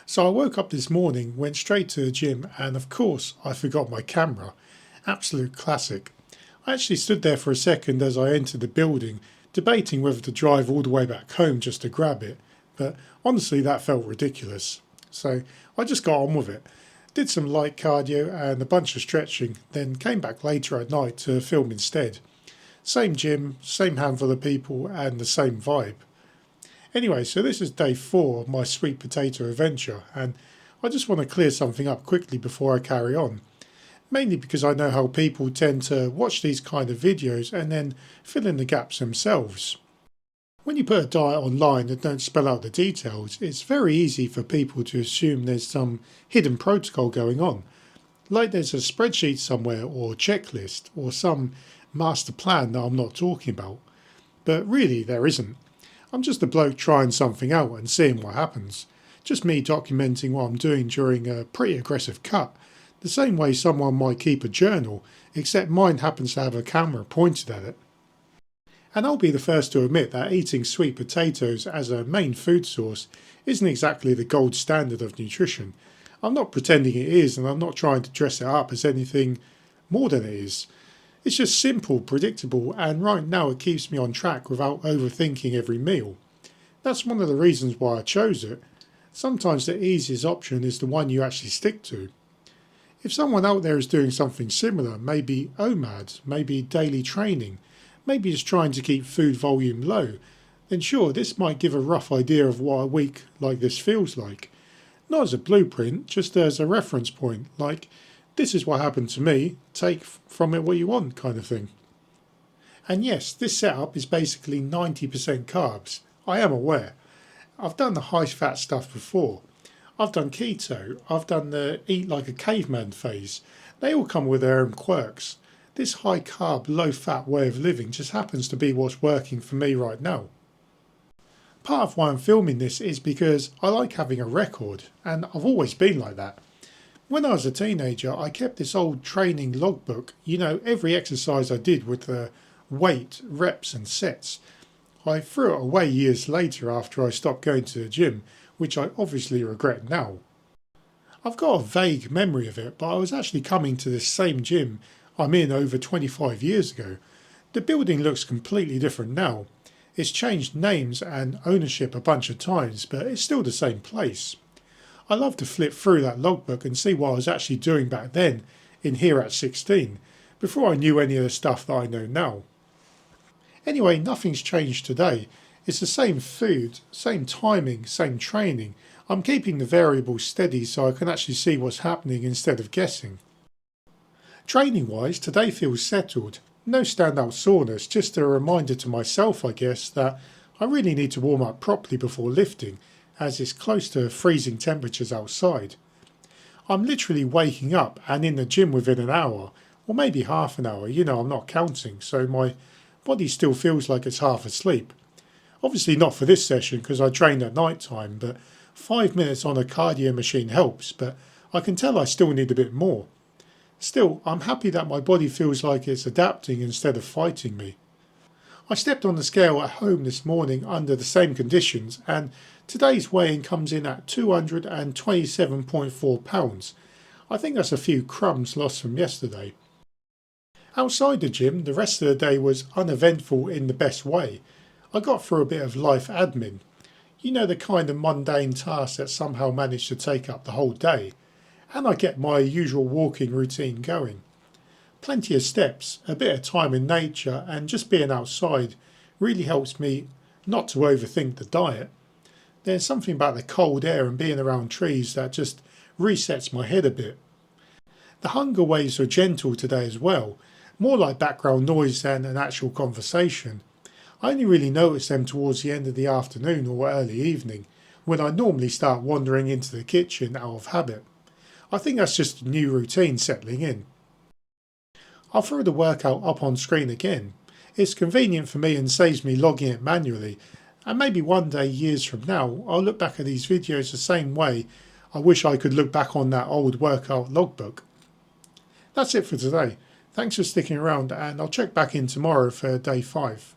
So I woke up this morning, went straight to the gym, and of course I forgot my camera. Absolute classic. I actually stood there for a second as I entered the building, debating whether to drive all the way back home just to grab it, but honestly that felt ridiculous. So I just got on with it. Did some light cardio and a bunch of stretching, then came back later at night to film instead. Same gym, same handful of people, and the same vibe. Anyway, so this is day 4 of my sweet potato adventure, and I just want to clear something up quickly before I carry on. Mainly because I know how people tend to watch these kind of videos and then fill in the gaps themselves. When you put a diet online and don't spell out the details, it's very easy for people to assume there's some hidden protocol going on. Like there's a spreadsheet somewhere or checklist or some master plan that I'm not talking about. But really there isn't. I'm just a bloke trying something out and seeing what happens. Just me documenting what I'm doing during a pretty aggressive cut. The same way someone might keep a journal, except mine happens to have a camera pointed at it. And I'll be the first to admit that eating sweet potatoes as a main food source isn't exactly the gold standard of nutrition. I'm not pretending it is, and I'm not trying to dress it up as anything more than it is. It's just simple, predictable, and right now it keeps me on track without overthinking every meal. That's one of the reasons why I chose it. Sometimes the easiest option is the one you actually stick to. If someone out there is doing something similar, maybe OMAD, maybe daily training, maybe just trying to keep food volume low, then sure, this might give a rough idea of what a week like this feels like. Not as a blueprint, just as a reference point, like, this is what happened to me, take from it what you want kind of thing. And yes, this setup is basically 90% carbs. I am aware. I've done the high fat stuff before. I've done keto. I've done the eat like a caveman phase. They all come with their own quirks. This high carb, low fat way of living just happens to be what's working for me right now. Part of why I'm filming this is because I like having a record, and I've always been like that. When I was a teenager, I kept this old training logbook, every exercise I did with the weight, reps and sets. I threw it away years later after I stopped going to the gym, which I obviously regret now. I've got a vague memory of it, but I was actually coming to this same gym I'm in over 25 years ago. The building looks completely different now. It's changed names and ownership a bunch of times, but it's still the same place. I love to flip through that logbook and see what I was actually doing back then, in here at 16, before I knew any of the stuff that I know now. Anyway, nothing's changed today. It's the same food, same timing, same training. I'm keeping the variables steady so I can actually see what's happening instead of guessing. Training wise, today feels settled. No standout soreness, just a reminder to myself, I guess, that I really need to warm up properly before lifting, as it's close to freezing temperatures outside. I'm literally waking up and in the gym within an hour, or maybe half an hour, I'm not counting, so my body still feels like it's half asleep. Obviously not for this session because I trained at night time, but 5 minutes on a cardio machine helps, but I can tell I still need a bit more. Still, I'm happy that my body feels like it's adapting instead of fighting me. I stepped on the scale at home this morning under the same conditions, and today's weigh-in comes in at 227.4 pounds. I think that's a few crumbs lost from yesterday. Outside the gym, the rest of the day was uneventful in the best way. I got through a bit of life admin. The kind of mundane tasks that somehow manage to take up the whole day. And I get my usual walking routine going. Plenty of steps, a bit of time in nature, and just being outside really helps me not to overthink the diet. There's something about the cold air and being around trees that just resets my head a bit. The hunger waves are gentle today as well, more like background noise than an actual conversation. I only really notice them towards the end of the afternoon or early evening, when I normally start wandering into the kitchen out of habit. I think that's just a new routine settling in. I'll throw the workout up on screen again. It's convenient for me and saves me logging it manually, and maybe one day, years from now, I'll look back at these videos the same way I wish I could look back on that old workout logbook. That's it for today. Thanks for sticking around, and I'll check back in tomorrow for day 5.